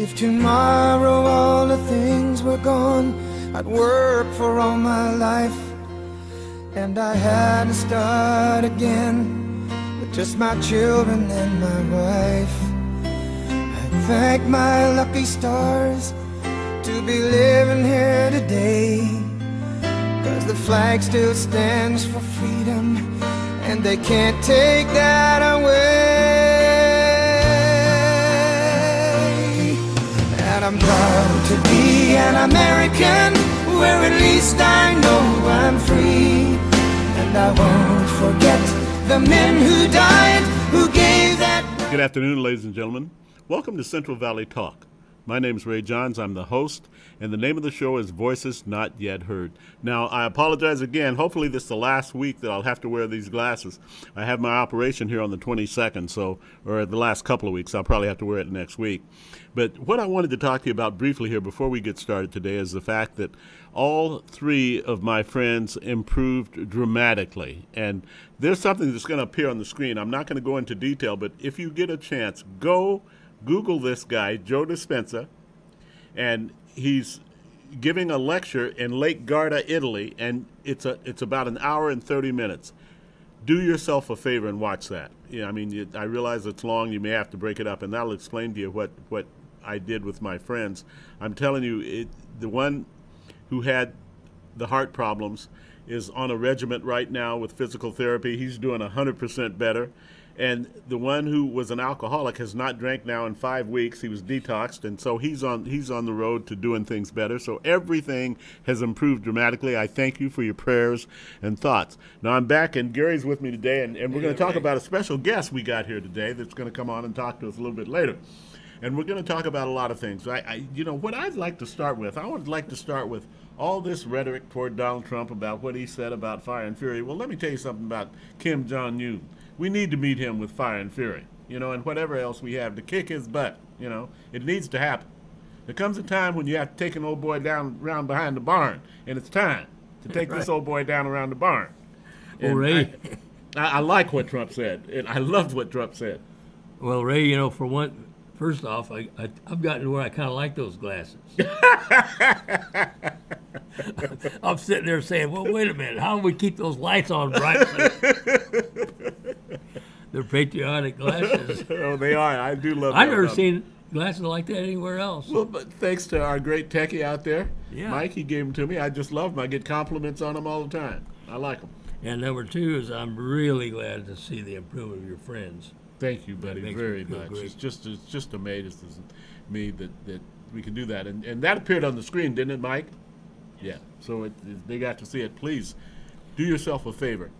If tomorrow all the things were gone, I'd work for all my life, and I had to start again with just my children and my wife. I thank my lucky stars to be living here today, 'cause the flag still stands for freedom, and they can't take that away. And I'm proud to be an American, where at least I know I'm free. And I won't forget the men who died, who gave that. Good afternoon, ladies and gentlemen. Welcome to Central Valley Talk. My name is Ray Johns. I'm the host, and the name of the show is Voices Not Yet Heard. Now, I apologize again. Hopefully this is the last week that I'll have to wear these glasses. I have my operation here on the 22nd, or the last couple of weeks. I'll probably have to wear it next week. But what I wanted to talk to you about briefly here before we get started today is the fact that all three of my friends improved dramatically. And there's something that's going to appear on the screen. I'm not going to go into detail, but if you get a chance, go Google this guy, Joe Dispenza, and he's giving a lecture in Lake Garda, Italy, and it's about an hour and 30 minutes. Do yourself a favor and watch that. Yeah, I mean, I realize it's long. You may have to break it up, and that'll explain to you what I did with my friends. I'm telling you, the one who had the heart problems is on a regiment right now with physical therapy. He's doing 100% better. And the one who was an alcoholic has not drank now in 5 weeks. He was detoxed, and so he's on the road to doing things better. So everything has improved dramatically. I thank you for your prayers and thoughts. Now I'm back, and Gary's with me today, and we're going to talk about a special guest we got here today that's going to come on and talk to us a little bit later. And we're going to talk about a lot of things. What I'd like to start with, I would like to start with all this rhetoric toward Donald Trump about what he said about fire and fury. Well, let me tell you something about Kim Jong-un. We need to meet him with fire and fury, and whatever else we have to kick his butt. It needs to happen. There comes a time when you have to take an old boy down around behind the barn, and it's time to take this old boy down around the barn. Well, Ray, I like what Trump said, and I loved what Trump said. Well, Ray, for one, first off, I've gotten to where I kind of like those glasses. I'm sitting there saying, well, wait a minute, how do we keep those lights on bright? They're patriotic glasses. Oh, they are. I do love them. I've never seen glasses like that anywhere else. Well, but thanks to our great techie out there, yeah. Mike, he gave them to me. I just love them. I get compliments on them all the time. I like them. And number two is I'm really glad to see the improvement of your friends. Thank you, buddy, very much. Great. It's just amazing me that we can do that. And that appeared on the screen, didn't it, Mike? Yeah. So they got to see it. Please do yourself a favor.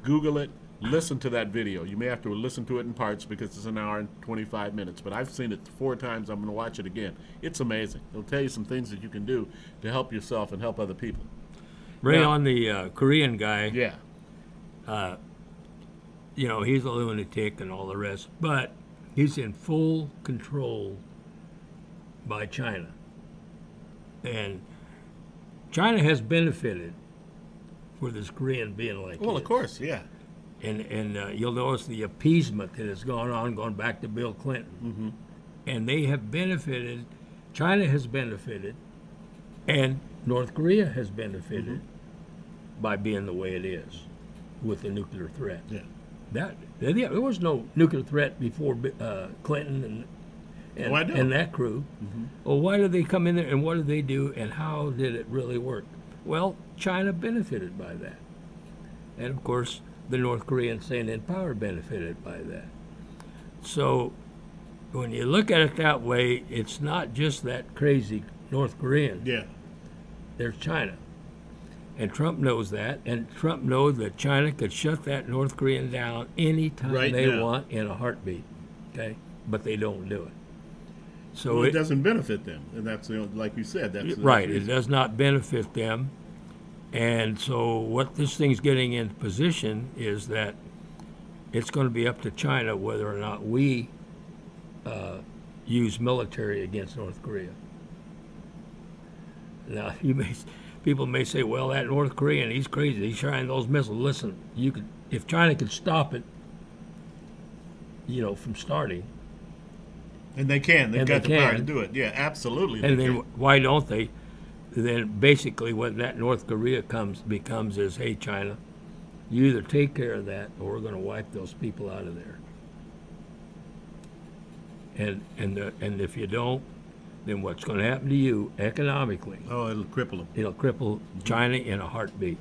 Google it. Listen to that video. You may have to listen to it in parts because it's an hour and 25 minutes. But I've seen it 4 times. I'm going to watch it again. It's amazing. It'll tell you some things that you can do to help yourself and help other people. Ray, now, on the Korean guy. Yeah. He's a lunatic and all the rest, but he's in full control by China. And China has benefited for this Korean being like Well, of course, yeah. And you'll notice the appeasement that has gone on, going back to Bill Clinton. Mm-hmm. And they have benefited, China has benefited, and North Korea has benefited by being the way it is with the nuclear threat. Yeah. There was no nuclear threat before Clinton and that crew. Mm-hmm. Well, why did they come in there, and what did they do, and how did it really work? Well, China benefited by that. And, of course, the North Korean staying in power benefited by that. So when you look at it that way, it's not just that crazy North Korean. Yeah. There's China. And Trump knows that, and Trump knows that China could shut that North Korean down anytime they want in a heartbeat, okay? But they don't do it. So it doesn't benefit them, and that's like you said. That's right. It does not benefit them, and so what this thing's getting in position is that it's going to be up to China whether or not we use military against North Korea. Now, people may say, well, that North Korean, he's crazy. He's trying those missiles. Listen, if China could stop it, from starting, And they can. They've And got they the power can. to do it. Yeah, absolutely. And they then can. why don't they? Then basically what that North Korea becomes is, hey, China, you either take care of that or we're going to wipe those people out of there. And if you don't, then what's going to happen to you economically? Oh, it'll cripple them. It'll cripple China in a heartbeat.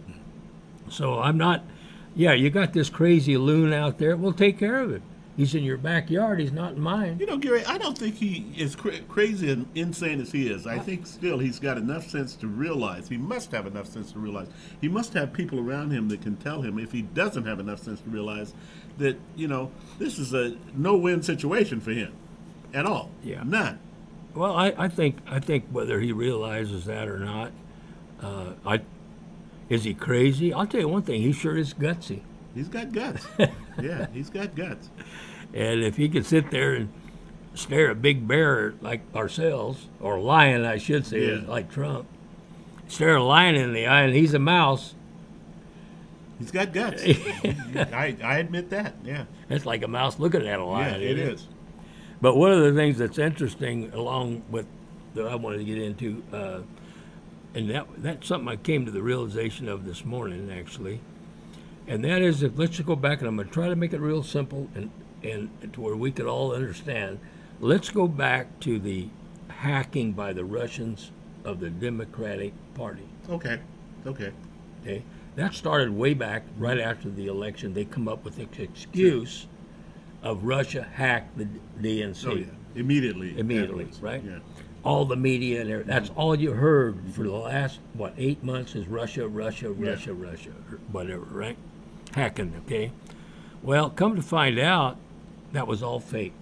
So I'm not, yeah, you got this crazy loon out there. We'll take care of him. He's in your backyard. He's not in mine. You know, Gary, I don't think he is crazy and insane as he is. I think still he's got enough sense to realize. He must have enough sense to realize. He must have people around him that can tell him if he doesn't have enough sense to realize that, you know, this is a no-win situation for him at all. Yeah. None. Well, I think whether he realizes that or not, is he crazy? I'll tell you one thing. He sure is gutsy. He's got guts. Yeah, he's got guts. And if he could sit there and stare a big bear like ourselves, or a lion, I should say, Yeah. like Trump, stare a lion in the eye and he's a mouse, He's got guts. I admit that. Yeah. it's like a mouse looking at a Yeah, lion. it is. But one of the things that's interesting, along with that I wanted to get into, and that's something I came to the realization of this morning, actually, and that is that let's just go back, and I'm going to try to make it real simple and to where we could all understand. Let's go back to the hacking by the Russians of the Democratic Party. Okay. Okay, that started way back right after the election. They come up with the excuse of Russia hacked the DNC. Oh, yeah. Immediately, afterwards. right? Yeah. All the media and everything. That's all you heard for the last, 8 months is Russia, or whatever, right? Hacking, okay? Well, come to find out, that was all fake.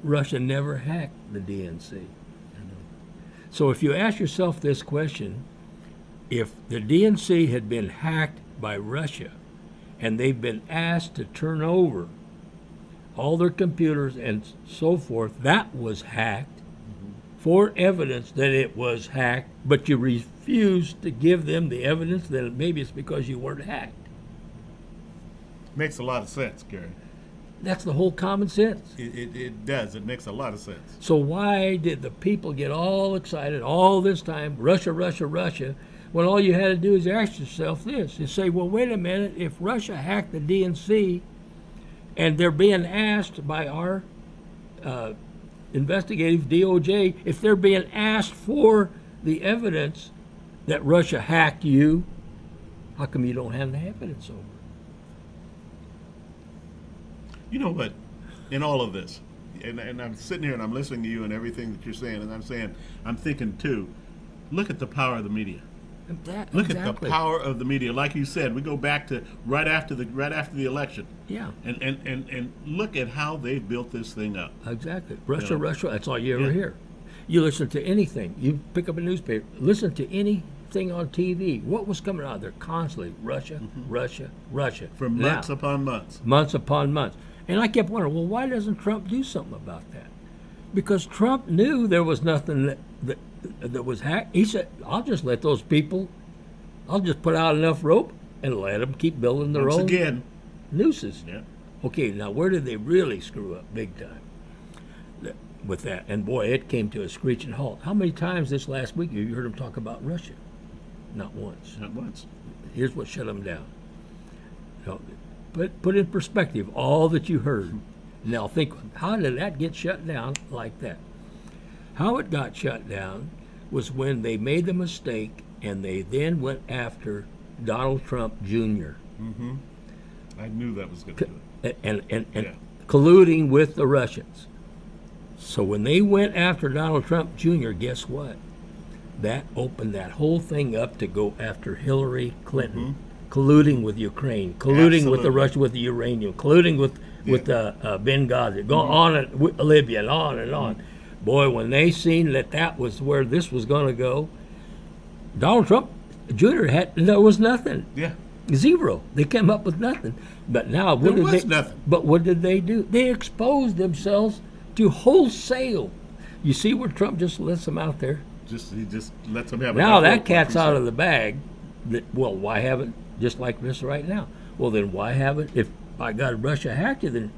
Russia never hacked the DNC. So if you ask yourself this question, if the DNC had been hacked by Russia and they've been asked to turn over all their computers and so forth, that was hacked for evidence that it was hacked, but you refused to give them the evidence, then maybe it's because you weren't hacked. Makes a lot of sense, Gary. That's the whole common sense. It does. It makes a lot of sense. So why did the people get all excited all this time, Russia, when all you had to do is ask yourself this, is say, well, wait a minute, if Russia hacked the DNC and they're being asked by our investigative DOJ, if they're being asked for the evidence that Russia hacked you, how come you don't have the evidence over? You know what? In all of this, and I'm sitting here and I'm listening to you and everything that you're saying, and I'm thinking too, look at the power of the media. Look at the power of the media. Like you said, we go back to right after the election. Yeah. And look at how they've built this thing up. Exactly. Russia, that's all you Yeah. ever hear. You listen to anything. You pick up a newspaper, listen to anything on TV. What was coming out there constantly? Russia. For months upon months. Months upon months. And I kept wondering, well, why doesn't Trump do something about that? Because Trump knew there was nothing that was hacked. He said, I'll just let those people, I'll just put out enough rope and let them keep building their Once own again. nooses. Yeah. Okay, now where did they really screw up big time with that? And boy, it came to a screeching halt. How many times this last week have you heard them talk about Russia? Not once. Not once. Here's what shut them down. Put in perspective all that you heard. Now think, how did that get shut down like that? How it got shut down was when they made the mistake and they then went after Donald Trump Jr. Mm-hmm. I knew that was going to do it. and Yeah. colluding with the Russians. So when they went after Donald Trump Jr., guess what? That opened that whole thing up to go after Hillary Clinton, colluding with Ukraine, colluding with the Russia with the uranium, colluding with Benghazi, go on and with Libya, and on and on. Boy, when they seen that was where this was going to go, Donald Trump Jr. there was nothing. Yeah. Zero. They came up with nothing. But now, nothing. But what did they do? They exposed themselves to wholesale. You see where Trump just lets them out there? He just lets them have. Now that cat's out of the bag. Well, why haven't, just like this right now? Well, then why haven't, if by God Russia hacked you, then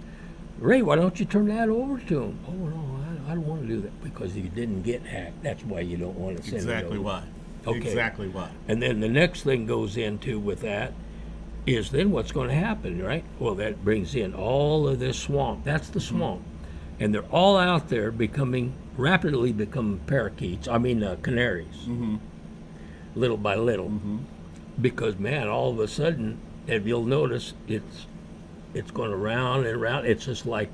Ray, why don't you turn that over to him? Oh, no, I don't want to do that because you didn't get hacked. That's why you don't want to send it over. Exactly why. Okay. Exactly why. And then the next thing goes into with that is then what's going to happen, right? Well, that brings in all of this swamp. That's the swamp. And they're all out there rapidly becoming parakeets, canaries, little by little. Because, man, all of a sudden, if you'll notice, it's going round and round. It's just like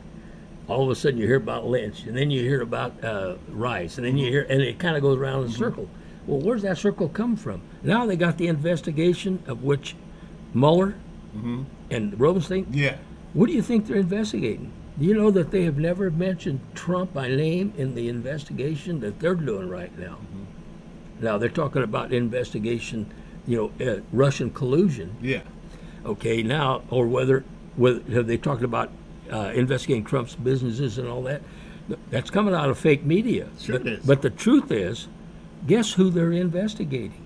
all of a sudden you hear about lynch, and then you hear about rice, and then you hear, and it kind of goes around in a circle. Well, where's that circle come from? Now they got the investigation of which Mueller and Rosenstein. Yeah. What do you think they're investigating? Do you know that they have never mentioned Trump by name in the investigation that they're doing right now? Now they're talking about investigation, Russian collusion. Yeah. Okay, now, or whether have they talked about investigating Trump's businesses and all that? That's coming out of fake media. Sure it is. But the truth is, guess who they're investigating?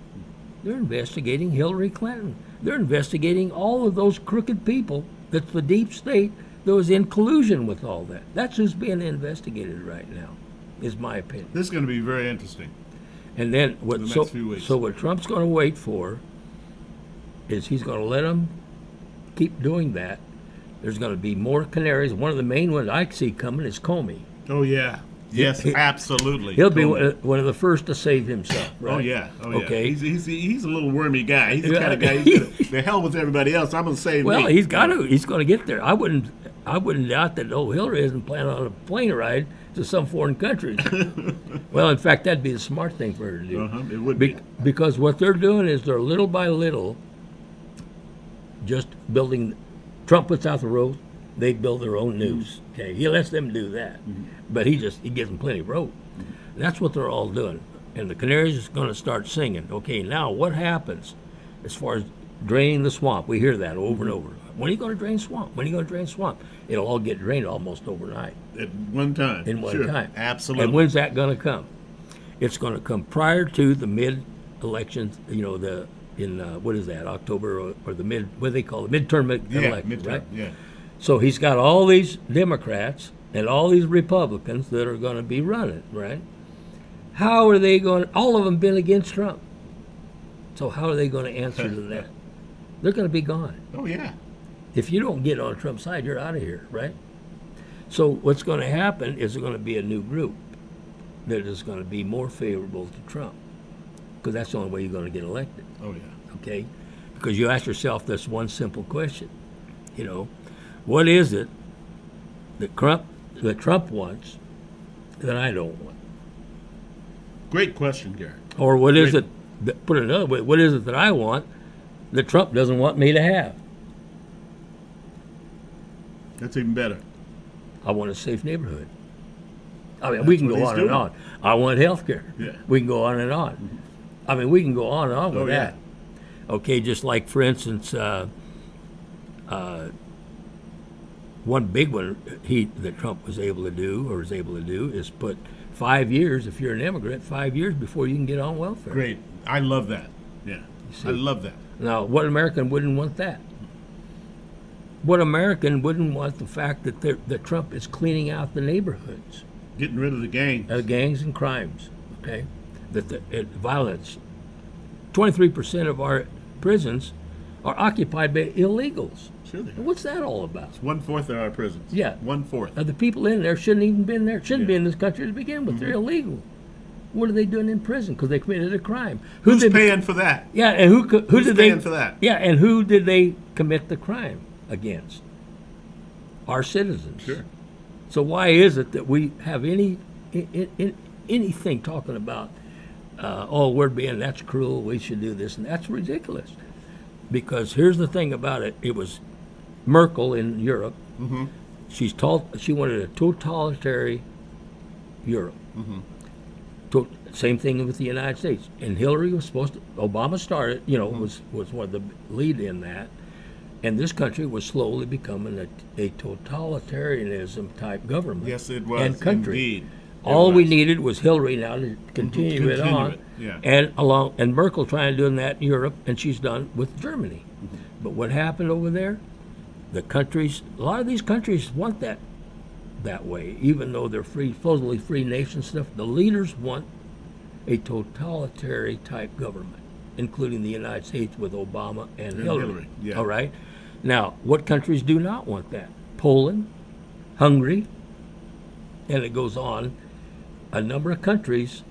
They're investigating Hillary Clinton. They're investigating all of those crooked people. That's the deep state that was in collusion with all that. That's who's being investigated right now, is my opinion. This is going to be very interesting. And then the next few weeks. So what Trump's going to wait for is he's going to let them keep doing that. There's going to be more canaries. One of the main ones I see coming is Comey. Oh, yeah. Yes, absolutely. He'll be one of the first to save himself, right? Oh, yeah. Oh, yeah. Okay. He's a little wormy guy. He's the kind of guy, the hell with everybody else. I'm going to save me. Well, he's got to. He's going to get there. I wouldn't doubt that Hillary isn't planning on a plane ride to some foreign countries. Well, in fact, that'd be the smart thing for her to do. It would be. Because what they're doing is they're little by little just building. Trump puts out the road, they build their own news. Okay, he lets them do that, but he gives them plenty of rope. That's what they're all doing, and the canaries is going to start singing. Okay, now what happens as far as draining the swamp? We hear that over and over. When are you going to drain swamp? When are you going to drain swamp? It'll all get drained almost overnight. At one time. In one time. Absolutely. And when's that going to come? It's going to come prior to the mid-elections. What is that? October or the mid? What do they call it? Midterm elections, right? Yeah. So he's got all these Democrats and all these Republicans that are going to be running, right? How are they going? All of them been against Trump. So how are they going to answer to that? They're going to be gone. Oh yeah. If you don't get on Trump's side, you're out of here, right? So what's going to happen is there's going to be a new group that is going to be more favorable to Trump, because that's the only way you're going to get elected. Oh yeah. Okay? Because you ask yourself this one simple question, what is it that Trump wants that I don't want? Great question, Gary. Or what is it, put it another way, what is it that I want that Trump doesn't want me to have? That's even better. I want a safe neighborhood. We can go on and on. I want health care. Yeah. We can go on and on. We can go on and on with that. Okay, just like, for instance, one big one that Trump was able to do is put 5 years, if you're an immigrant, 5 years before you can get on welfare. Great. I love that. Yeah. I love that. Now, what American wouldn't want that? What American wouldn't want the fact that Trump is cleaning out the neighborhoods? Getting rid of the gangs. Gangs and crimes, okay? Violence. 23% of our prisons are occupied by illegals. Sure they are. What's that all about? It's 1/4 of our prisons. Yeah. 1/4. The people in there shouldn't even been there. Shouldn't be in this country to begin with. They're illegal. What are they doing in prison? Because they committed a crime. Who's paying for that? Yeah, and who's did paying for that? Yeah, and who did they commit the crime against? Our citizens. Sure. So why is it that we have anything talking about, that's cruel, we should do this, and that's ridiculous. Because here's the thing about it. It was Merkel in Europe. Mm-hmm. She wanted a totalitarian Europe. Mm-hmm. Same thing with the United States. And Hillary was Obama started, was one of the lead in that. And this country was slowly becoming a totalitarianism type government. Yes, it was. And country. Indeed. All we needed was Hillary now to continue it on. Yeah. And Merkel trying to do that in Europe, and she's done with Germany. But what happened over there? A lot of these countries want that that way, even though they're free, supposedly free nation stuff. The leaders want a totalitarian type government, including the United States with Obama and Hillary. Yeah. All right. Now, what countries do not want that? Poland, Hungary, and it goes on. A number of countries,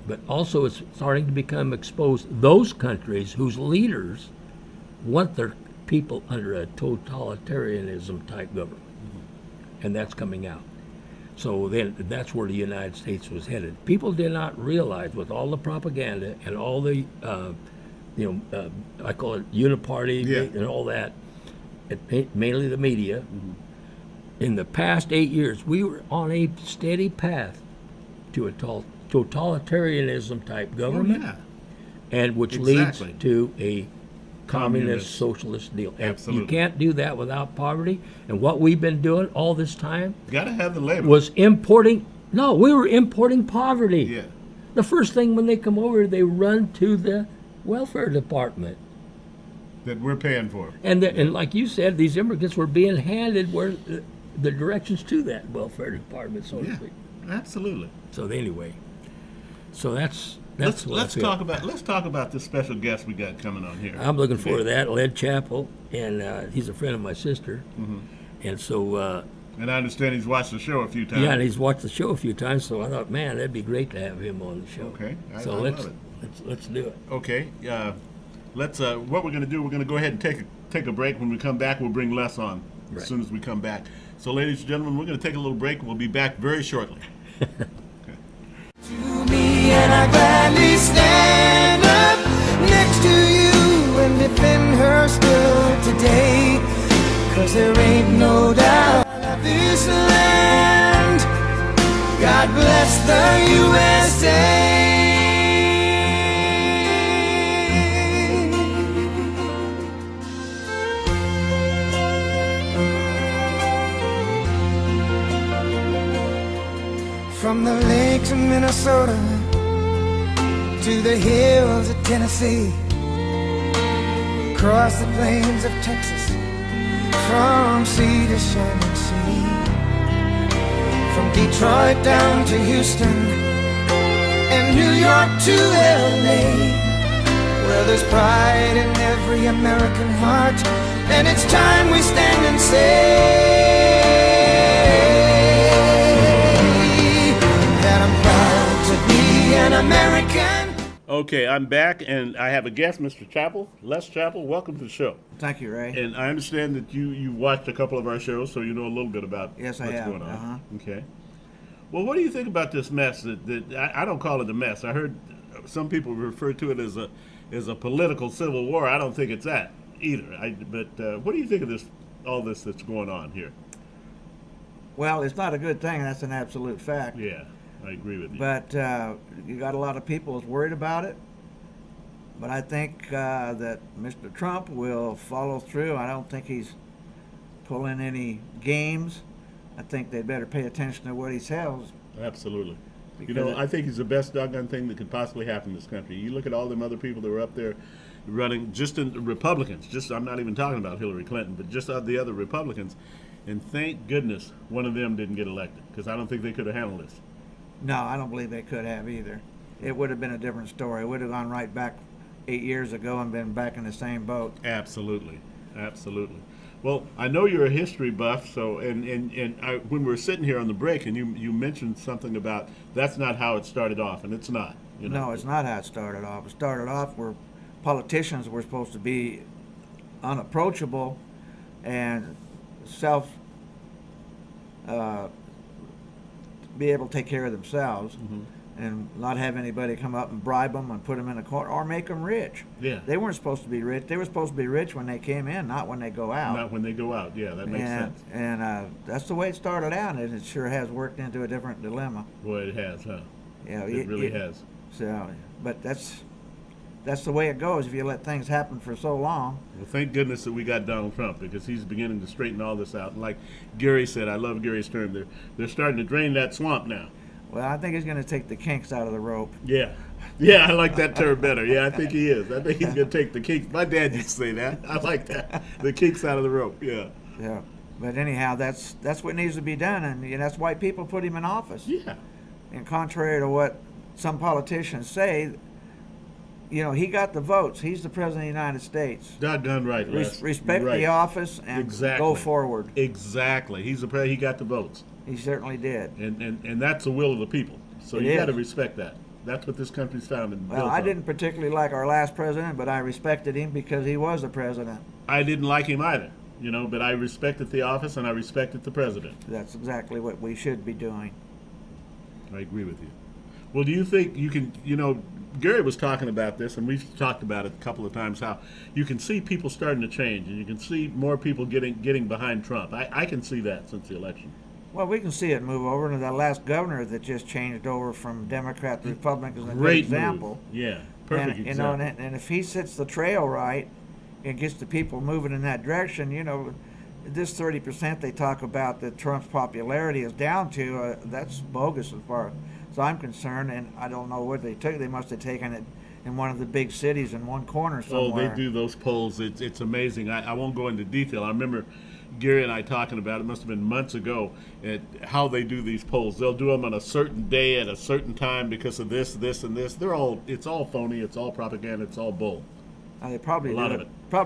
but also it's starting to become exposed. Those countries whose leaders want their people under a totalitarianism type government, and that's coming out. So then that's where the United States was headed. People did not realize, with all the propaganda and all the, I call it uniparty and all that, mainly the media. In the past 8 years, we were on a steady path to a totalitarianism type government, and which leads to a communist socialist deal. And Absolutely. you can't do that without poverty. And what we've been doing all this time Got to have the labor. was importing. No, we were importing poverty. Yeah. The first thing when they come over, they run to the welfare department. That we're paying for. And like you said, these immigrants were being handed where the directions to that welfare department, so to speak. Absolutely. So anyway, so that's Let's talk about this special guest we got coming on here. I'm looking forward to that. Les Chappel, and he's a friend of my sister, and so. And I understand he's watched the show a few times. Yeah, and he's watched the show a few times. So I thought, man, that'd be great to have him on the show. Okay, I so love it. Let's do it. Okay, let's. What we're going to do? We're going to go ahead and take a break. When we come back, we'll bring Les on as soon as we come back. So, ladies and gentlemen, we're going to take a little break. We'll be back very shortly. To me, and I gladly stand up next to you and defend her still today. 'Cause there ain't no doubt of this land. God bless the USA. From the lakes of Minnesota to the hills of Tennessee, across the plains of Texas, from sea to shining sea, from Detroit down to Houston and New York to LA. Well, there's pride in every American heart, and it's time we stand and say an American. Okay, I'm back, and I have a guest, Mr. Chappel, Les Chappel. Welcome to the show. Thank you, Ray. And I understand that you watched a couple of our shows, so you know a little bit about Yes, what's I have. going on. Okay. Well, what do you think about this mess? That I don't call it a mess. I heard some people refer to it as a political civil war. I don't think it's that either. But what do you think of all this that's going on here? Well, it's not a good thing. That's an absolute fact. Yeah. I agree with you. But you got a lot of people that's worried about it. But I think that Mr. Trump will follow through. I don't think he's pulling any games. I think they better pay attention to what he says. Absolutely. You know, I think he's the best doggone thing that could possibly happen in this country. You look at all them other people that were up there running, just in Republicans. I'm not even talking about Hillary Clinton, but just the other Republicans. And thank goodness one of them didn't get elected, because I don't think they could have handled this. No, I don't believe they could have either. It would have been a different story. It would have gone right back 8 years ago and been back in the same boat. Absolutely. Absolutely. Well, I know you're a history buff, so when we were sitting here on the break, and you mentioned something about that's not how it started off, and it's not. You know? No, it's not how it started off. It started off where politicians were supposed to be unapproachable and be able to take care of themselves, and not have anybody come up and bribe them and put them in a corner or make them rich. Yeah. They weren't supposed to be rich. They were supposed to be rich when they came in, not when they go out. Not when they go out. Yeah, that makes sense. And that's the way it started out, and it sure has worked into a different dilemma. Boy, it has, huh? Yeah, it really has. So, but that's the way it goes if you let things happen for so long. Well, thank goodness that we got Donald Trump, because he's beginning to straighten all this out. And like Gary said, I love Gary's term, they're starting to drain that swamp now. Well, I think he's going to take the kinks out of the rope. Yeah. Yeah, I like that term better. Yeah, I think he is. I think he's going to take the kinks. My dad used to say that. I like that. The kinks out of the rope, yeah. Yeah. But anyhow, that's what needs to be done, and that's why people put him in office. Yeah. And contrary to what some politicians say, he got the votes. He's the president of the United States. Doggone right, Les. Respect Right. the office and go forward. Exactly. He got the votes. He certainly did. And that's the will of the people. So you got to respect that. That's what this country's founded. Well, I didn't particularly like our last president, but I respected him because he was the president. I didn't like him either, but I respected the office and I respected the president. That's exactly what we should be doing. I agree with you. Well, do you think you can, Gary was talking about this, and we've talked about it a couple of times, how you can see people starting to change, and you can see more people getting behind Trump. I can see that since the election. Well, we can see it move over. And that last governor that just changed over from Democrat to Republican is a Great good example. Move. Yeah, perfect example. And if he sets the trail right and gets the people moving in that direction, this 30% they talk about that Trump's popularity is down to, that's bogus as far as I'm concerned. And I don't know what they took. They must have taken it in one of the big cities in one corner somewhere. Oh, they do those polls. It's amazing. I won't go into detail. I remember Gary and I talking about it, must have been months ago, at how they do these polls. They'll do them on a certain day at a certain time because of this, and this. It's all phony. It's all propaganda. It's all bull. They probably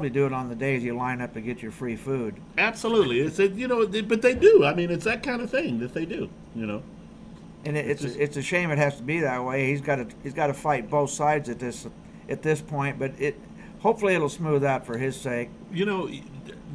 do it on the days you line up to get your free food. Absolutely. But they do. I mean, it's that kind of thing that they do. And it's a shame it has to be that way. He's got to fight both sides at this point, but hopefully it'll smooth out for his sake.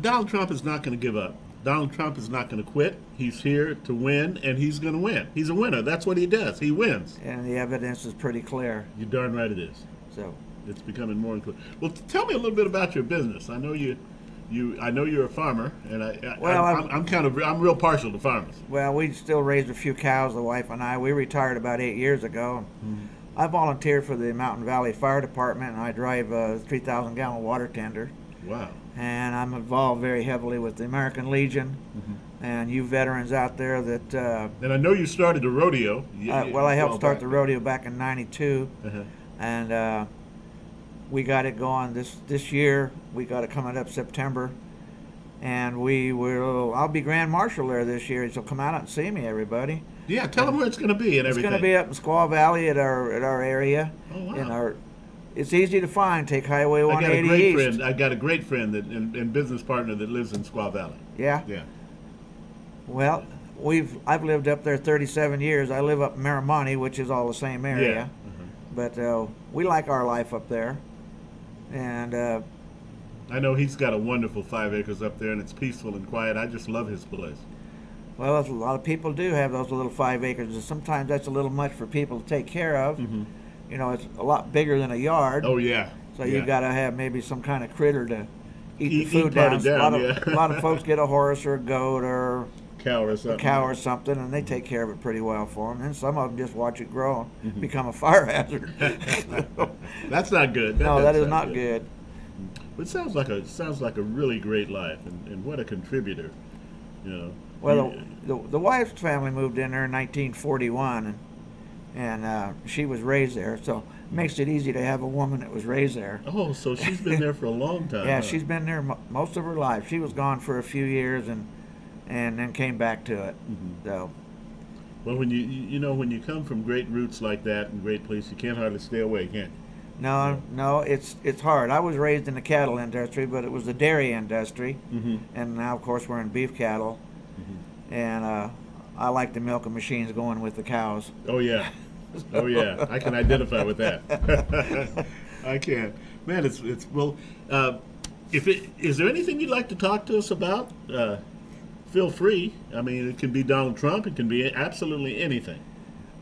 Donald Trump is not going to give up. Donald Trump is not going to quit. He's here to win, and he's going to win. He's a winner. That's what he does. He wins. And the evidence is pretty clear. You're darn right it is. So it's becoming more clear. Well, tell me a little bit about your business. I know I know you're a farmer, and I'm real partial to farmers. Well, we still raised a few cows, the wife and I. We retired about 8 years ago. Mm-hmm. I volunteer for the Mountain Valley Fire Department, and I drive a 3,000-gallon water tender. Wow. And I'm involved very heavily with the American Legion, and you veterans out there that... and I know you started the rodeo. I helped start the rodeo back in '92, and we got it going this year. We got it coming up September, and I'll be Grand Marshal there this year, so come out and see me, everybody. Yeah, tell them where it's going to be and everything. It's going to be up in Squaw Valley at our area. Oh, wow. It's easy to find. Take Highway 180 East. I got a great friend and business partner that lives in Squaw Valley. Yeah? Yeah. Well, I've lived up there 37 years. I live up in Miramonte, which is all the same area. Yeah. But we like our life up there. And I know he's got a wonderful 5 acres up there, and it's peaceful and quiet. I just love his place. Well, a lot of people do have those little 5 acres, and sometimes that's a little much for people to take care of. It's a lot bigger than a yard. Oh, yeah. So you got to have maybe some kind of critter to eat the food down. A lot of folks get a horse or a goat or cow or something. And they take care of it pretty well for them. And some of them just watch it grow and become a fire hazard. That's not good. That is not good. It sounds like a really great life, and what a contributor, Well, the wife's family moved in there in 1941, and she was raised there, so it makes it easy to have a woman that was raised there. Oh, so she's been there for a long time. Yeah, she's been there most of her life. She was gone for a few years and then came back to it. So. Well, when you come from great roots like that and great place, you can't hardly stay away, can you? No, it's hard. I was raised in the cattle industry, but it was the dairy industry, and now of course we're in beef cattle, and I like the milking machines going with the cows. Oh yeah, I can identify with that. I can, man. It's well. Is there anything you'd like to talk to us about? Feel free. I mean, it can be Donald Trump. It can be absolutely anything.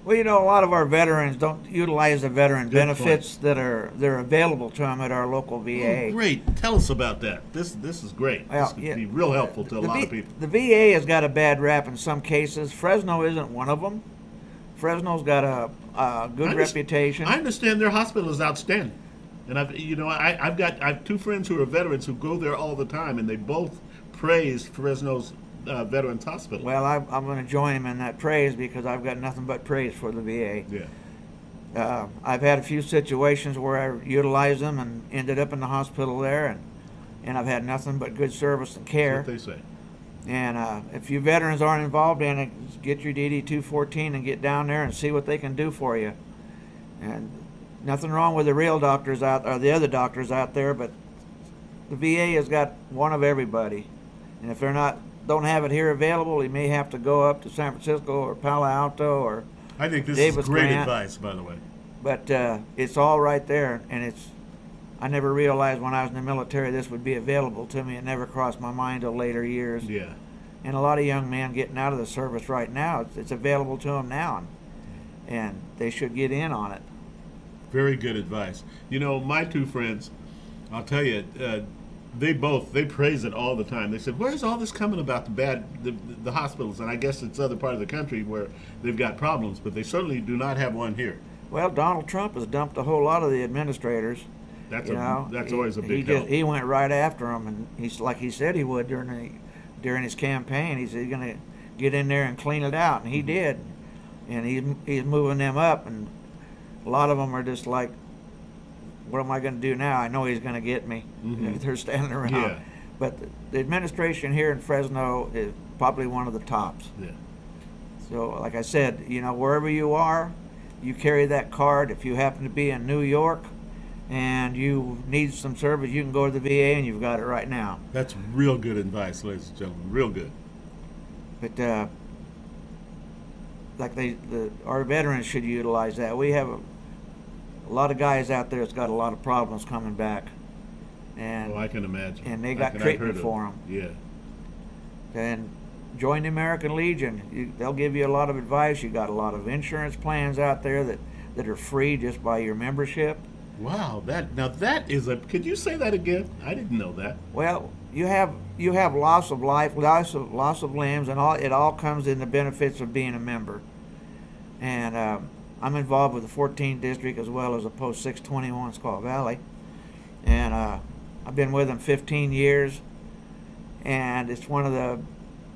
Well, a lot of our veterans don't utilize the veteran benefits that they're available to them at our local VA. Oh, great. Tell us about that. This is great. Well, this could be real helpful to a lot of people. The VA has got a bad rap in some cases. Fresno isn't one of them. Fresno's got a good reputation. I understand their hospital is outstanding. And I have two friends who are veterans who go there all the time, and they both praise Fresno's Veterans Hospital. Well, I'm going to join him in that praise because I've got nothing but praise for the VA. Yeah. I've had a few situations where I utilized them and ended up in the hospital there, and I've had nothing but good service and care. That's what they say. And if you veterans aren't involved in it, get your DD 214 and get down there and see what they can do for you. And nothing wrong with the real doctors out, or the other doctors out there, but the VA has got one of everybody. And if don't have it here available, he may have to go up to San Francisco or Palo Alto or I think this Davis is great Grant. advice, by the way. But it's all right there, and I never realized when I was in the military this would be available to me. It never crossed my mind till later years. Yeah. And a lot of young men getting out of the service right now, it's available to them now, and they should get in on it. Very good advice. You know, my two friends, I'll tell you, they praise it all the time. They said, "Where's all this coming about the hospitals?" And I guess it's other part of the country where they've got problems, but they certainly do not have one here. Well, Donald Trump has dumped a whole lot of the administrators. That's That's always a big help. He went right after them, and he's like he said he would during his campaign. He said he's going to get in there and clean it out, and he did. And he's moving them up, and a lot of them are just like, what am I going to do now? I know he's going to get me. Mm-hmm. They're standing around. Yeah. But the administration here in Fresno is probably one of the tops. Yeah. So, like I said, wherever you are, you carry that card. If you happen to be in New York and you need some service, you can go to the VA and you've got it right now. That's real good advice, ladies and gentlemen. Real good. But like our veterans should utilize that. We have a lot of guys out there that's got a lot of problems coming back, and I can imagine. And they got treatment for them. Yeah. And join the American Legion. They'll give you a lot of advice. You got a lot of insurance plans out there that are free just by your membership. Wow, that is could you say that again? I didn't know that. Well, you have loss of life, loss of limbs, and it all comes in the benefits of being a member. And I'm involved with the 14th district as well as a post 621 Squaw Valley, and I've been with them 15 years, and it's one of the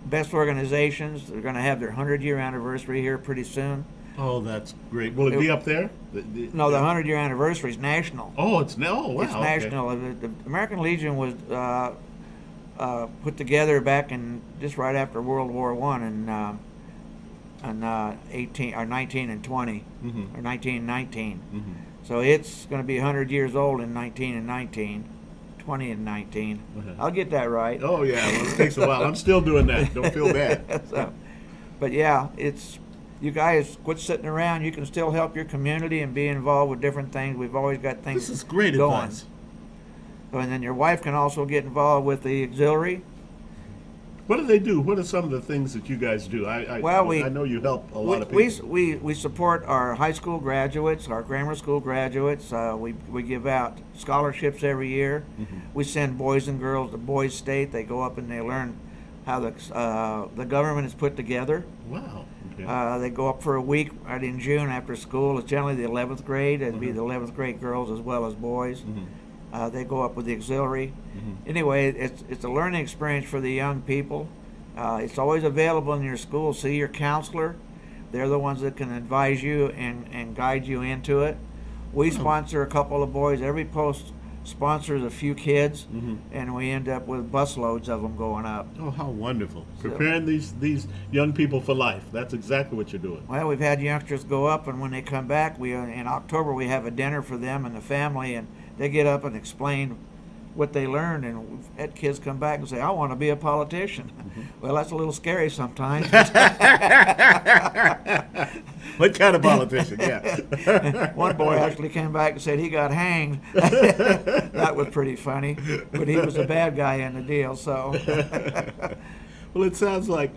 best organizations. They're going to have their 100-year anniversary here pretty soon. Oh, that's great. Will it be up there? No, the 100-year anniversary is national. Oh, it's now. Oh, wow. It's national. The American Legion was put together back in just right after World War I in 19 and 20, Mm-hmm. or 1919. Mm-hmm. So it's going to be 100 years old in 19 and 19, 20 and 19. Uh-huh. I'll get that right. Oh, yeah. Well, it takes a while. I'm still doing that. Don't feel bad. But yeah, you guys quit sitting around. You can still help your community and be involved with different things. We've always got things. This is great going. advice. And then your wife can also get involved with the auxiliary. What do they do? What are some of the things that you guys do? I know you help a lot of people. We support our high school graduates, our grammar school graduates. We give out scholarships every year. Mm-hmm. We send boys and girls to Boys State. They go up and they learn how the government is put together. Wow. Okay. They go up for a week right in June after school. It's generally the 11th grade. It'd be the 11th grade girls as well as boys. Mm-hmm. They go up with the auxiliary. Mm-hmm. Anyway, it's a learning experience for the young people. It's always available in your school. See your counselor. They're the ones that can advise you and guide you into it. We sponsor a couple of boys. Every post sponsors a few kids, Mm-hmm. and we end up with busloads of them going up. Oh, how wonderful. Preparing these young people for life. That's exactly what you're doing. Well, we've had youngsters go up, and when they come back, in October we have a dinner for them and the family, and they get up and explain what they learned, and we've had kids come back and say, I want to be a politician. Mm-hmm. Well, that's a little scary sometimes. What kind of politician? Yeah. One boy actually came back and said he got hanged. That was pretty funny, but he was a bad guy in the deal, so. Well, it sounds like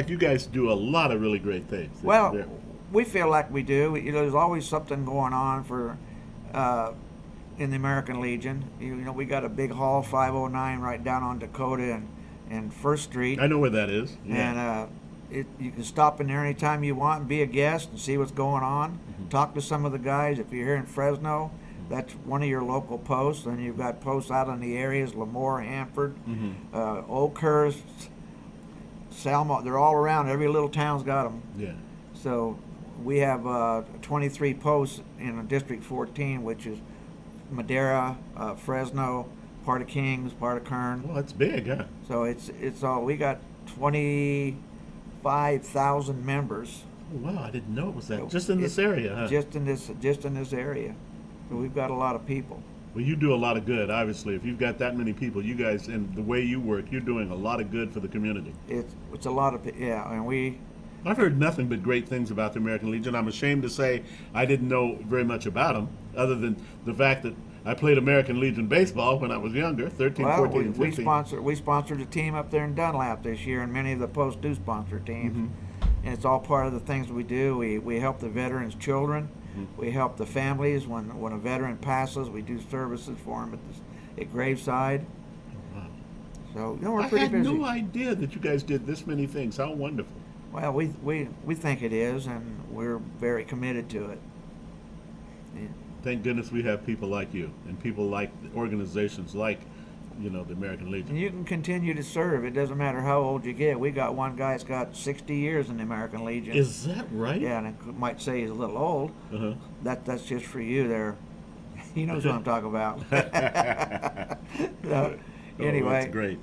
you guys do a lot of really great things. Well, we feel like we do. There's always something going on for in the American Legion. We got a big hall, 509, right down on Dakota and First Street. I know where that is. Yeah. And you can stop in there anytime you want and be a guest and see what's going on. Mm-hmm. Talk to some of the guys. If you're here in Fresno, that's one of your local posts. And you've got posts out in the areas, Lemoore, Hanford, Oakhurst, Salmo. They're all around. Every little town's got them. Yeah. So we have 23 posts in District 14, which is Madera, Fresno, part of Kings, part of Kern. Well, that's big, huh? So it's all, we got 25,000 members. Oh, wow, I didn't know it was that. Just in this area, huh? Just in this area. So we've got a lot of people. Well, you do a lot of good, obviously. If you've got that many people, you guys, and the way you work, you're doing a lot of good for the community. It's a lot of, yeah, and I've heard nothing but great things about the American Legion. I'm ashamed to say I didn't know very much about them, other than the fact that I played American Legion baseball when I was younger, 13, 14, and 15. We sponsored a team up there in Dunlap this year, and many of the posts do sponsor teams. And it's all part of the things we do. We help the veterans' children. We help the families when a veteran passes. We do services for them at graveside. Wow. So we're pretty busy. I had no idea that you guys did this many things. How wonderful. Well, we think it is, and we're very committed to it. Yeah. Thank goodness we have people like you and people like organizations like, the American Legion. And you can continue to serve. It doesn't matter how old you get. We got one guy that's got 60 years in the American Legion. Is that right? Yeah, and it might say he's a little old. That's just for you there. He knows what I'm talking about. So, anyway. That's great.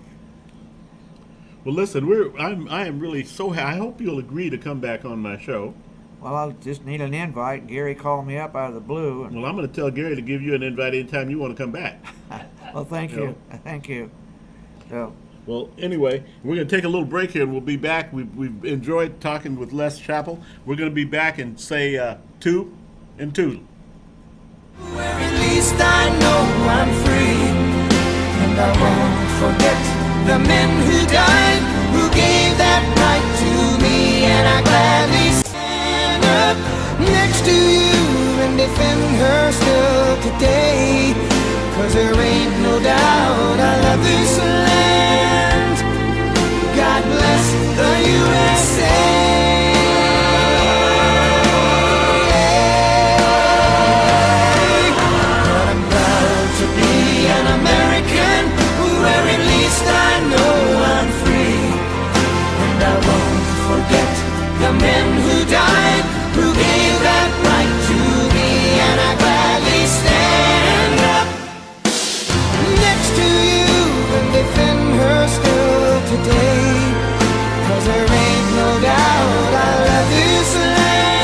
Well, listen, I am really so happy. I hope you'll agree to come back on my show. Well, I'll just need an invite. Gary called me up out of the blue. Well, I'm going to tell Gary to give you an invite anytime you want to come back. Well, thank you. Thank you. So. Well, anyway, we're going to take a little break here, and we'll be back. We've enjoyed talking with Les Chappel. We're going to be back and say two and toodle. Where at least I know I'm free, and I won't forget the men who died, who gave that right to me, and I gladly stand up next to you and defend her still today, 'cause there ain't no doubt I love this land. God bless the USA. The men who died, who gave that right to me, and I gladly stand up next to you and defend her still today, 'cause there ain't no doubt I love this land.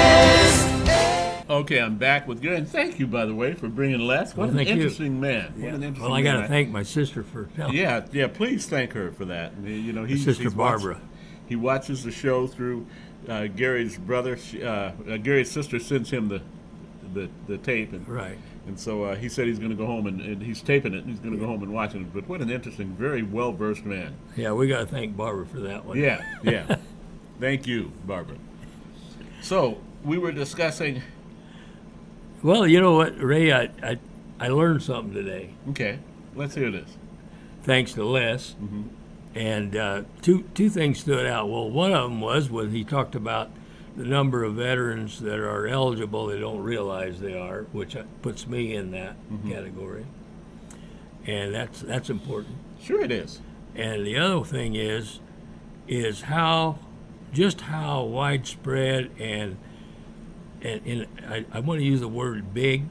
God bless the USA. Okay, I'm back with you, and thank you, by the way, for bringing Les. What an interesting man. Yeah. What an interesting Well, I got to man. thank my sister for telling me. Yeah, please thank her for that. Sister Barbara. He watches the show through Gary's brother. Gary's sister sends him the tape, and Right. And so he said he's going to go home and he's taping it. And he's going to go home and watch it. But what an interesting, very well versed man. Yeah, we got to thank Barbara for that one. Yeah. Thank you, Barbara. So we were discussing. Well, you know what, Ray, I learned something today. Okay, let's hear this. Thanks to Les. And two things stood out. Well, one of them was when he talked about the number of veterans that are eligible, they don't realize they are, which puts me in that category. And that's important. Sure it is. And the other thing is how widespread and I want to use the word big,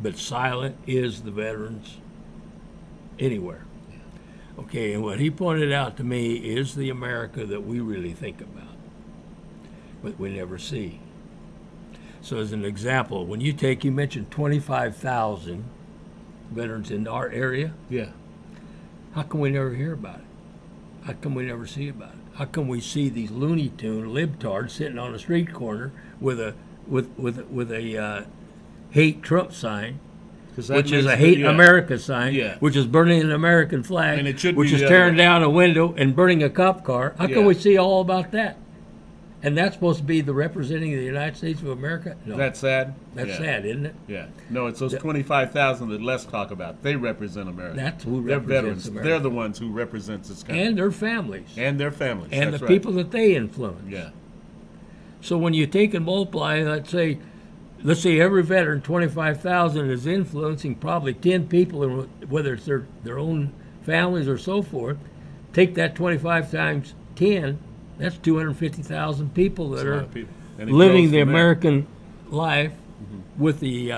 but silent is the veterans anywhere. Okay, and what he pointed out to me is the America that we really think about, but we never see. So as an example, when you mentioned 25,000 veterans in our area. Yeah. How come we never hear about it? How come we never see about it? How come we see these Looney Tune libtards sitting on a street corner with a hate Trump sign, which is a hate America sign, which is burning an American flag, and it should which be is tearing down a window and burning a cop car? How come we see all about that? And that's supposed to be the representing of the United States of America? No. That's sad? That's sad, isn't it? Yeah. No, it's those 25,000 that let's talk about. They represent America. That's who They're represents veterans. America. They're the ones who represent this country. And their families. And their families. And That's the right. people that they influence. Yeah. So when you take and multiply, let's say every veteran, 25,000, is influencing probably 10 people, whether it's their own families or so forth. Take that 25 times 10, that's 250,000 people that are living the American life with the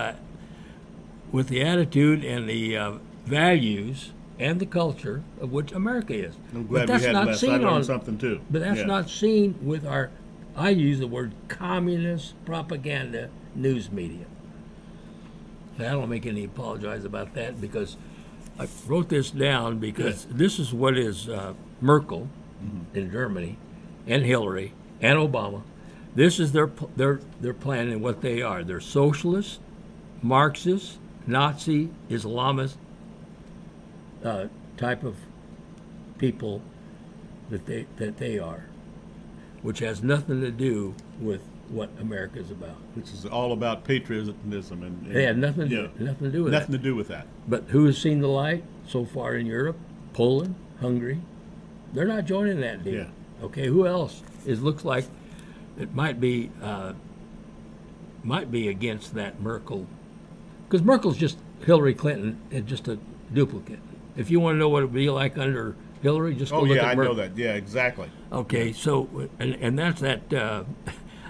attitude and the values and the culture of which America is. I'm glad but that's we had not less. seen I learned on something too. But that's Yeah. not seen with our, I use the word communist propaganda news media. And I don't make any apologize about that because I wrote this down because this is what is Merkel in Germany and Hillary and Obama. This is their plan and what they are. They're socialist, Marxist, Nazi, Islamist type of people that they are, which has nothing to do with what America's about. Which is all about patriotism and They had nothing to do with nothing that. to do with that. But who has seen the light so far in Europe? Poland, Hungary. They're not joining that deal. Yeah. Okay, who else? It looks like it might be against that Merkel, because Merkel's just Hillary Clinton and just a duplicate. If you want to know what it would be like under Hillary, just go look at I Merkel. know that. Yeah, exactly. Okay, so and that's that.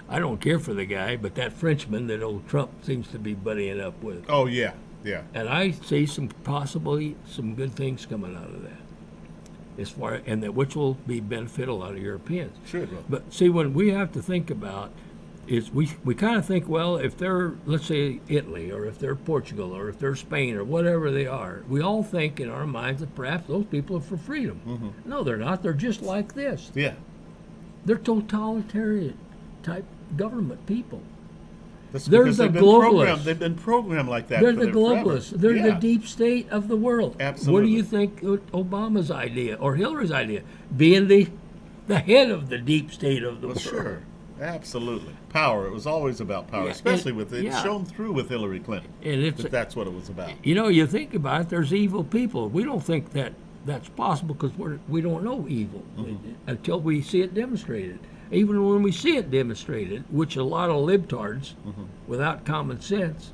I don't care for the guy, but that Frenchman that old Trump seems to be buddying up with. Oh yeah, yeah. And I see possibly some good things coming out of that, as far and that which will be benefit a lot of Europeans. Sure it will. But see, when we have to think about is we kind of think, well, if they're, let's say, Italy, or if they're Portugal, or if they're Spain, or whatever they are, we all think in our minds that perhaps those people are for freedom. No, they're not. They're just like this. Yeah. They're totalitarian type government people. That's They're because the they've been globalists. programmed. They've been programmed like that. They're for the forever. globalists. They're the Yeah. deep state of the world. What do Absolutely. you think Obama's idea or Hillary's idea? Being the head of the deep state of the Well, world. sure. Absolutely. Power. It was always about power, Yeah, especially and- with it yeah. shown through with Hillary Clinton. And it's That's what it was about. you know, you think about it. There's evil people. We don't think that that's possible because we don't know evil until we see it demonstrated. Even when we see it demonstrated, which a lot of libtards without common sense,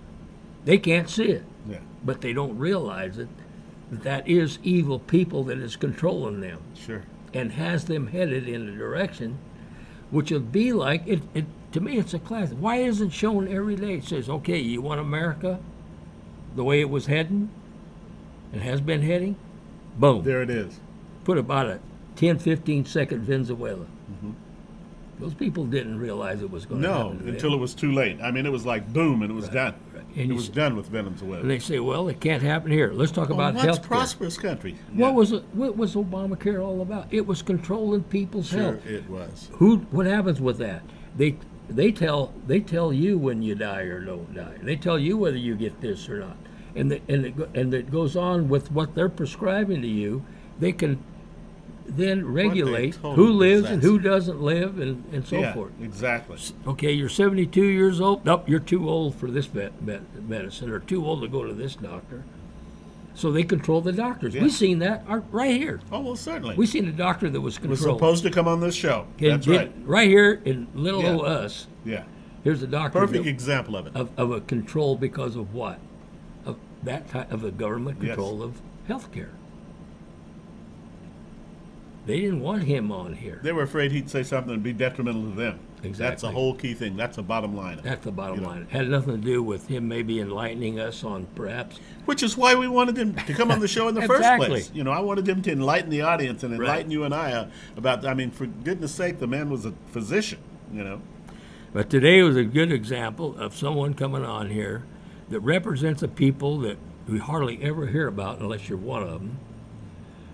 they can't see it, Yeah. but they don't realize it. That is evil people that is controlling them Sure. and has them headed in a direction which would be like it. To me, it's a classic. Why isn't shown every day? It says, okay, you want America the way it was heading and has been heading? Boom. There it is. Put about a 10, 15-second Venezuela. Those people didn't realize it was going to No, happen to them. until it was too late. I mean, it was like boom, and it was done. right. And It you was s- done with Venezuela. And they say, well, it can't happen here. Let's talk about Well, what's health. prosperous country? What was Obamacare all about? It was controlling people's Sure, health. it was. What happens with that? They tell you when you die or don't die. They tell you whether you get this or not, and it goes on with what they're prescribing to you. They can then regulate total who lives and disaster. who doesn't live and so Yeah, forth. exactly. Okay, you're 72 years old. Nope, you're too old for this medicine, or too old to go to this doctor. So they control the doctors. Yeah. We've seen that right here. Oh, well, certainly. We've seen a doctor that was was controlled. supposed to come on this show. That's right. Right here in little Yeah. old us. Yeah. Here's a doctor Perfect that- example of it. of a control because of what? Of that type of a government Yes. control of health care. They didn't want him on here. They were afraid he'd say something that'd be detrimental to them. That's Exactly. the whole key thing. That's the bottom line. That's the bottom You know. line. It had nothing to do with him maybe enlightening us on perhaps. Which is why we wanted him to come on the show in the Exactly. first place. You know, I wanted him to enlighten the audience and enlighten Right. you and I about, I mean, for goodness sake, the man was a physician, you know. But today was a good example of someone coming on here that represents a people that we hardly ever hear about unless you're one of them,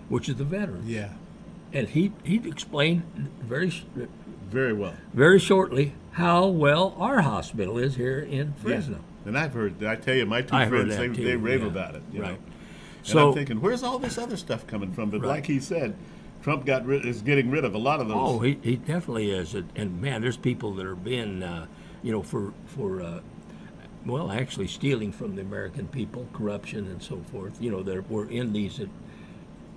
which is the veterans. Yeah. And he explained Very well. very shortly how well our hospital is here in Fresno. And I've heard, I tell you, my two I heard friends, that they too, rave yeah. about it, you know. Right. And So I'm thinking, where's all this other stuff coming from? But Right. like he said, Trump is getting rid of a lot of those. oh, he definitely is. And man, there's people that are being, well, actually stealing from the American people, corruption and so forth. You know, that were in these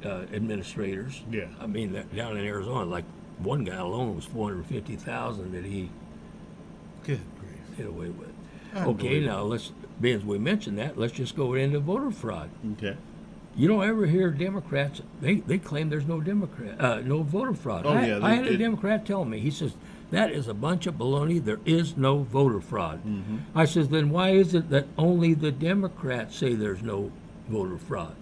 administrators. Yeah. I mean, down in Arizona, like one guy alone was $450,000 that he Good grief. did away with. Okay, Unbelievable. now being as we mentioned that, let's just go into voter fraud. Okay. You don't ever hear Democrats, they claim there's no no voter fraud. Oh, yeah, I had a they- Democrat tell me, he says, That is a bunch of baloney. There is no voter fraud. Mm-hmm. I says, then why is it that only the Democrats say there's no voter fraud?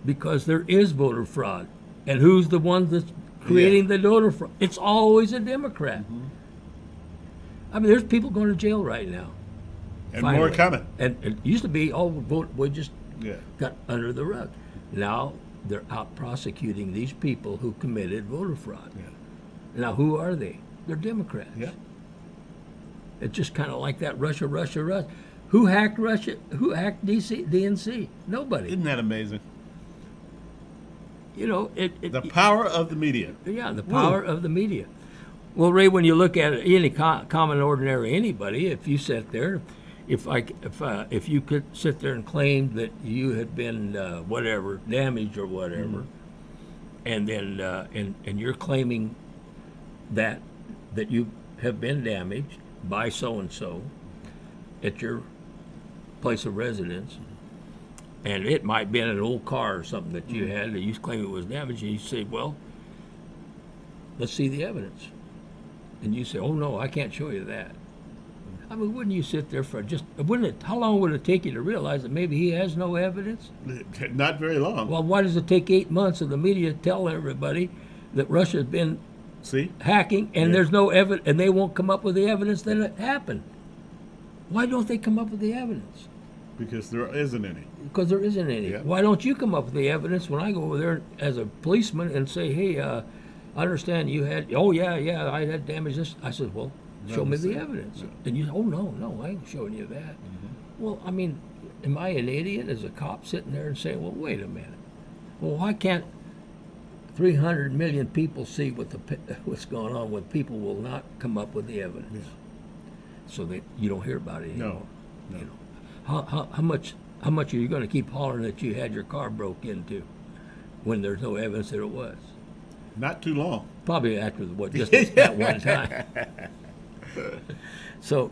Because there is voter fraud. And who's the one that's creating the voter fraud? It's always a Democrat. Mm-hmm. I mean, there's people going to jail right now. And Finally. more coming. And it used to be, oh, vote, we just Yeah. got under the rug. Now they're out prosecuting these people who committed voter fraud. Yeah. Now, who are they? They're Democrats. Yeah. It's just kind of like that Russia. Who hacked Russia? Who hacked DNC? Nobody. Isn't that amazing? You know, The power of the media. yeah, the power of the media. Well, Ray, when you look at it, any common, ordinary anybody, if you sit there, if you could sit there and claim that you had been whatever damaged or whatever, and then and you're claiming that you have been damaged by so and so at your place of residence, and it might be in an old car or something that you had that you claim it was damaged, and you say, well, let's see the evidence. And you say, oh no, I can't show you that. I mean, wouldn't you sit there for how long would it take you to realize that maybe he has no evidence? Not very long. Well, why does it take 8 months of the media to tell everybody that Russia's been hacking and there's no evidence, and they won't come up with the evidence that it happened? Why don't they come up with the evidence? Because there isn't any. Because there isn't any. Yeah. Why don't you come up with the evidence when I go over there as a policeman and say, hey, I understand you had, I had damage this. I said, well, show me the evidence. No. And you, oh, no, I ain't showing you that. Mm-hmm. Well, I mean, am I an idiot as a cop sitting there and saying, well, wait a minute. Well, why can't 300 million people see what's going on when people will not come up with the evidence? Yeah. So that you don't hear about it anymore. No. You know, how much are you going to keep hollering that you had your car broke into when there's no evidence that it was? Not too long. Probably after just that one time. So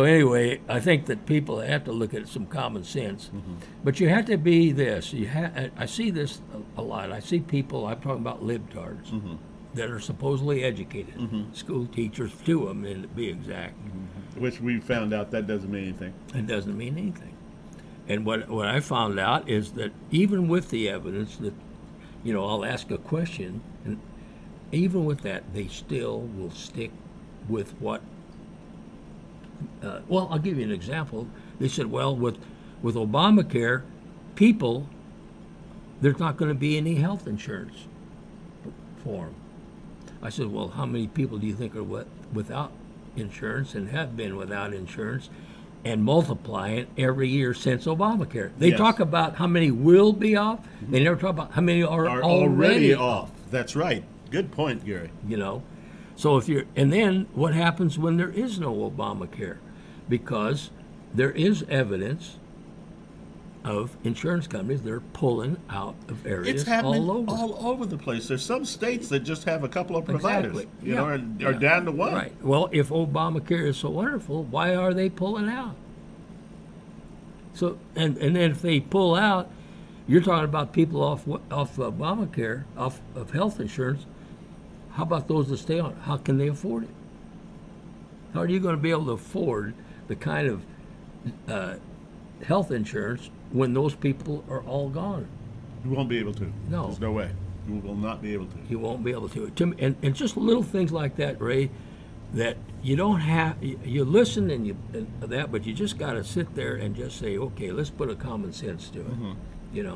anyway, I think that people have to look at some common sense, but you have to be this. I see this a lot. I see people. I'm talking about libtards that are supposedly educated, school teachers, 2 of them, to be exact. Which we found out that doesn't mean anything. It doesn't mean anything. And what I found out is that even with the evidence that, I'll ask a question, and even with that, they still will stick with what. Well, I'll give you an example. They said, well, with Obamacare, people, there's not going to be any health insurance for them. I said, well, how many people do you think are without insurance and have been without insurance, and multiply it every year since Obamacare? They talk about how many will be off. They never talk about how many are already off. That's right. Good point, Gary. So and then what happens when there is no Obamacare? Because there is evidence of insurance companies that are pulling out of areas It's happening all over. the place. There's some states that just have a couple of providers, Exactly. are down to one. Right. Well, if Obamacare is so wonderful, why are they pulling out? So, and then if they pull out, you're talking about people off Obamacare, off of health insurance. How about those that stay on? How can they afford it? How are you going to be able to afford the kind of health insurance when those people are all gone? You won't be able to. No. There's no way. You will not be able to. You won't be able to. And just little things like that, Ray, that you don't have. You listen and but you just got to sit there and just say, okay, let's put a common sense to it,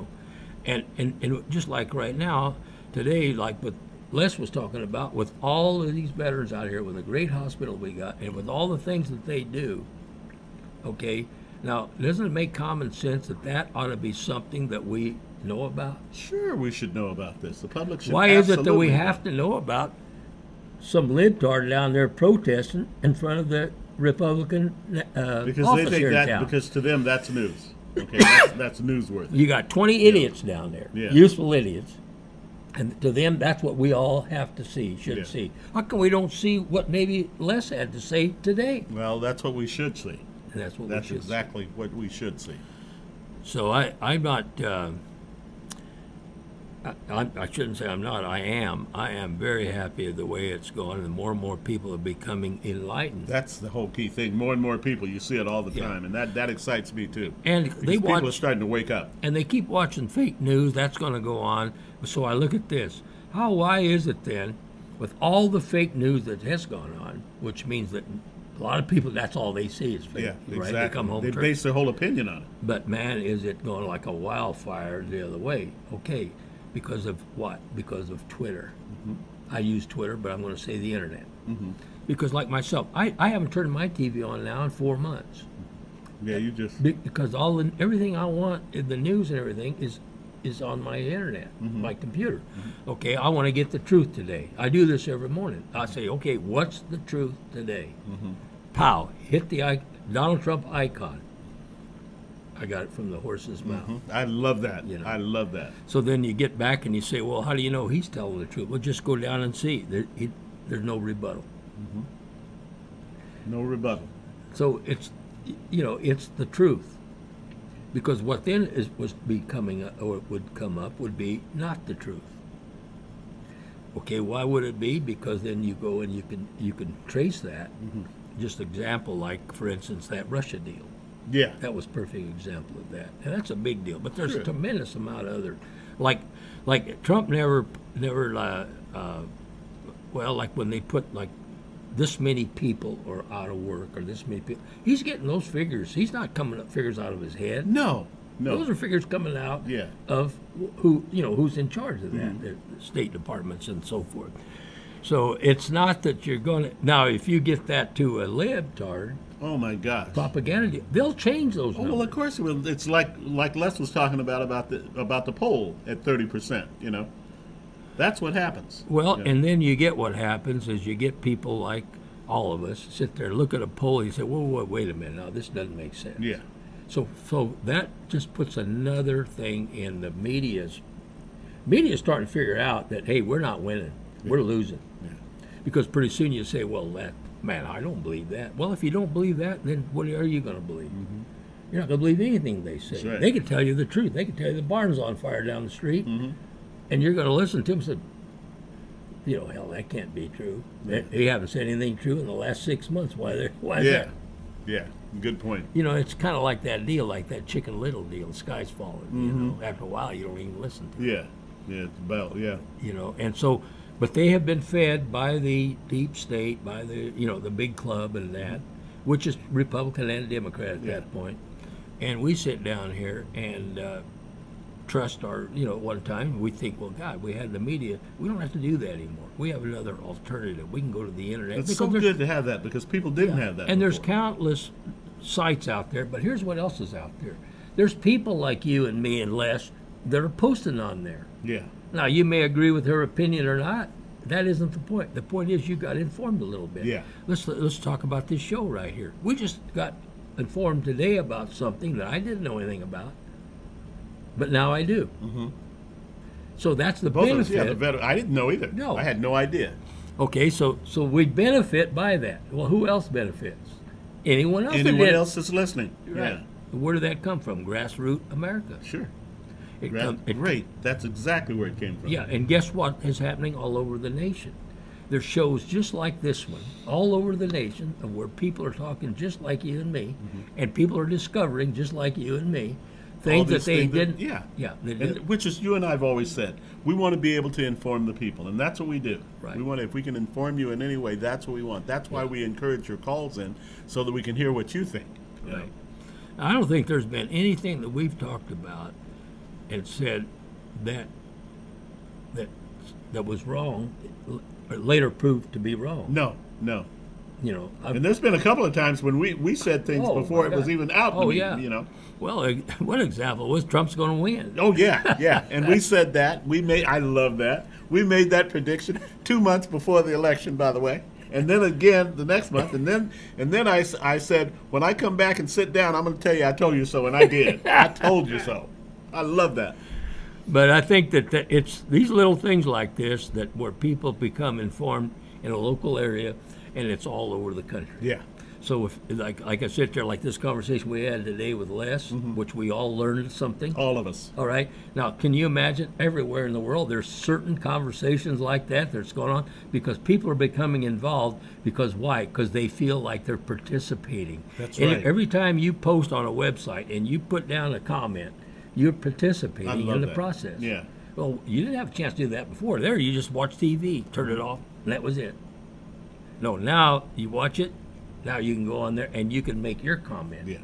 And just like right now, today, like with Les was talking about, with all of these veterans out here, with the great hospital we got, and with all the things that they do, okay, now, doesn't it make common sense that ought to be something that we know about? Sure, we should know about this. The public should. Why is it that absolutely we know. have to know about some libtard down there protesting in front of the Republican Because office they here think in town? because to them that's news. Okay, that's newsworthy. You got 20 idiots down there, Yeah. useful idiots. And to them, that's what we all have to see, should see. How come we don't see what maybe Les had to say today? Well, that's what we should see. And that's what That's we should exactly what we should see. see. So I'm not, I shouldn't say I'm not. I am. I am very happy with the way it's going, and more people are becoming enlightened. That's the whole key thing. More and more people, you see it all the Yeah. time, and that excites me too. And Because they people are watch, starting to wake up. and they keep watching fake news. That's going to go on. So I look at this. Why is it then, with all the fake news that has gone on, which means that a lot of people, that's all they see is fake. Yeah, right? exactly. They come home. They base their whole opinion on it. But man, is it going like a wildfire the other way? Okay, because of what? Because of Twitter. I use Twitter, but I'm going to say the internet. Because like myself, I haven't turned my TV on now in 4 months. Yeah, you just Because everything I want in the news and everything is on my internet, my computer. Okay, I want to get the truth today. I do this every morning. I say, okay, what's the truth today? Pow, hit the Donald Trump icon. I got it from the horse's mouth. I love that. You know. I love that. So then you get back and you say, well, how do you know he's telling the truth? Well, just go down and see. There's no rebuttal. No rebuttal. So it's the truth. Because what then would come up would be not the truth. Okay, why would it be? Because then you go and you can trace that. Just example, like for instance that Russia deal. Yeah. That was a perfect example of that, and that's a big deal. But there's Sure. a tremendous amount of other, like Trump never, like when they put like this many people are out of work or this many people, he's getting those figures. He's not coming up figures out of his head. No. Those are figures coming out Yeah. of who's in charge of that, the state departments and so forth. So it's not that you're going to now. If you get that to a libtard Oh my gosh. propaganda, they'll change those Oh, numbers. well, of course it will. It's like Les was talking about the poll at 30%. That's what happens. Well, Yeah. and then you get what happens is you get people like all of us sit there, look at a poll, and you say, whoa, wait a minute, now this doesn't make sense. Yeah. So that just puts another thing in the media's. Media's starting to figure out that, hey, we're not winning, we're losing. Yeah. Because pretty soon you say, well, I don't believe that. Well, if you don't believe that, then what are you going to believe? You're not going to believe anything they say. That's right. They can tell you the truth. They can tell you the barn's on fire down the street, and you're going to listen to them and say, hell, that can't be true. They haven't said anything true in the last 6 months. Why is Yeah. that? Yeah. Good point. It's kind of like that deal, like that Chicken Little deal. The sky's falling. After a while, you don't even listen to it. Yeah. Yeah. It's about, yeah. And so, but they have been fed by the deep state, by the the big club and that, which is Republican and Democrat at that point. And we sit down here and trust our, one time we think, well, God, we had the media. We don't have to do that anymore. We have another alternative. We can go to the internet. It's so good to have that because people didn't have that. And there's before. countless sites out there, but here's what else is out there. There's people like you and me and Les that are posting on there. Yeah. Now, you may agree with her opinion or not. That isn't the point. The point is you got informed a little bit. Yeah. Let's talk about this show right here. We just got informed today about something that I didn't know anything about, but now I do. So that's the Both of us, benefit. I didn't know either. No. I had no idea. Okay, so we benefit by that. Well, who else benefits? Anyone else? that Anyone did- else that's listening. Right. Yeah. Where did that come from? Grassroots America. Sure. It Right. come- it- Great. That's exactly where it came from. Yeah, and guess what is happening all over the nation? There's shows just like this one all over the nation of where people are talking just like you and me, and people are discovering just like you and me things that these they things didn't. yeah. They And, didn't. which is you and I have always said. We want to be able to inform the people, and that's what we do. Right. We want if we can inform you in any way, that's what we want. That's why we encourage your calls in, so that we can hear what you think. you know? Right. I don't think there's been anything that we've talked about and said that was wrong, or later proved to be wrong. No. I've And there's been a couple of times when we said things Oh, before my it was God. even out. Oh, yeah. You know. Well, one example was Trump's going to win. Oh yeah. And we said that. I love that. We made that prediction 2 months before the election, by the way. And then again the next month. And then I said, when I come back and sit down, I'm going to tell you I told you so, and I did. I told you so. I love that. But I think that it's these little things like this that where people become informed in a local area, and it's all over the country. Yeah. So if, like I sit there, like this conversation we had today with Les, which we all learned something. All of us. All right. Now, can you imagine everywhere in the world there's certain conversations like that that's going on because people are becoming involved because why? Because they feel like they're participating. That's and right. every time you post on a website and you put down a comment, you're participating in the that. process. Yeah. Well, you didn't have a chance to do that before. There, you just watch TV, turn it off, and that was it. No, now you watch it. Now you can go on there and you can make your comment. Yeah.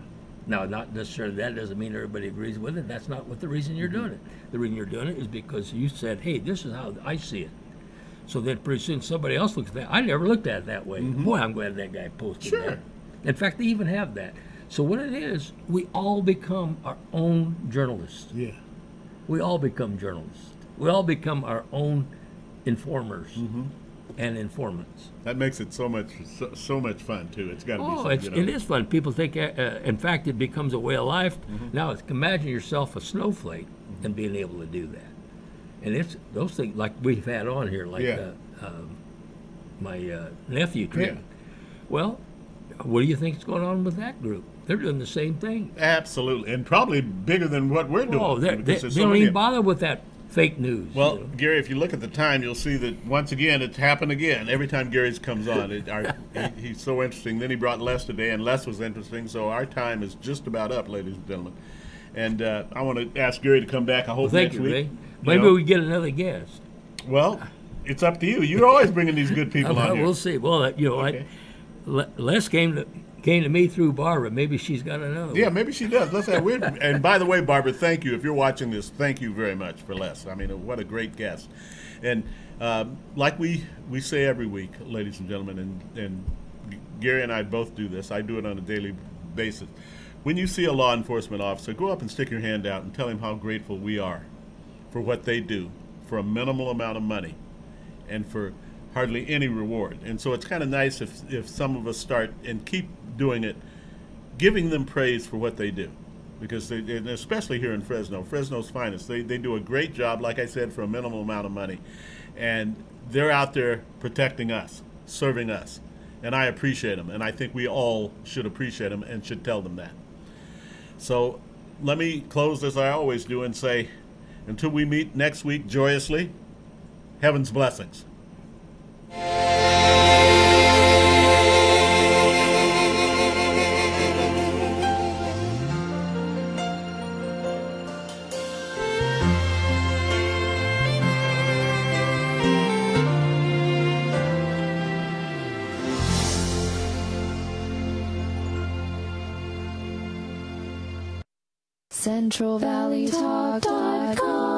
Now, not necessarily that doesn't mean everybody agrees with it. That's not what the reason you're doing it. The reason you're doing it is because you said, hey, this is how I see it. So then pretty soon somebody else looks at that. I never looked at it that way. Boy, I'm glad that guy posted that. In fact, they even have that. So what it is, we all become our own journalists. Yeah. We all become journalists. We all become our own informers and informants. That makes it so much fun too. It's got to be. Oh, something, it is fun. People think, in fact, it becomes a way of life. Now, imagine yourself a snowflake and being able to do that. And it's those things like we've had on here, like my nephew. Yeah. Well, what do you think is going on with that group? They're doing the same thing. Absolutely, and probably bigger than what we're doing. Oh, they because there's so don't many even of- bother with that fake news. Well, you know? Gary, if you look at the time, you'll see that once again it's happened again. Every time Gary's comes on, he's so interesting. Then he brought Les today, and Les was interesting. So our time is just about up, ladies and gentlemen. And I want to ask Gary to come back. I hope Thank next you, week. Ray. You Maybe know. we get another guest. Well, it's up to you. You're always bringing these good people on here. We'll see. Well, Okay. Les came to me through Barbara. Maybe she's got another. Yeah, one. maybe she does. Let's have and by the way, Barbara, thank you. If you're watching this, thank you very much for Les. I mean, what a great guest. And like we say every week, ladies and gentlemen, and Gary and I both do this. I do it on a daily basis. When you see a law enforcement officer, go up and stick your hand out and tell him how grateful we are for what they do for a minimal amount of money and for hardly any reward. And so it's kind of nice if some of us start and keep doing it, giving them praise for what they do. Because they, and especially here in Fresno's finest, they do a great job, like I said, for a minimal amount of money. And they're out there protecting us, serving us. And I appreciate them. And I think we all should appreciate them and should tell them that. So let me close as I always do and say, until we meet next week joyously, heaven's blessings. CentralValleyTalk.com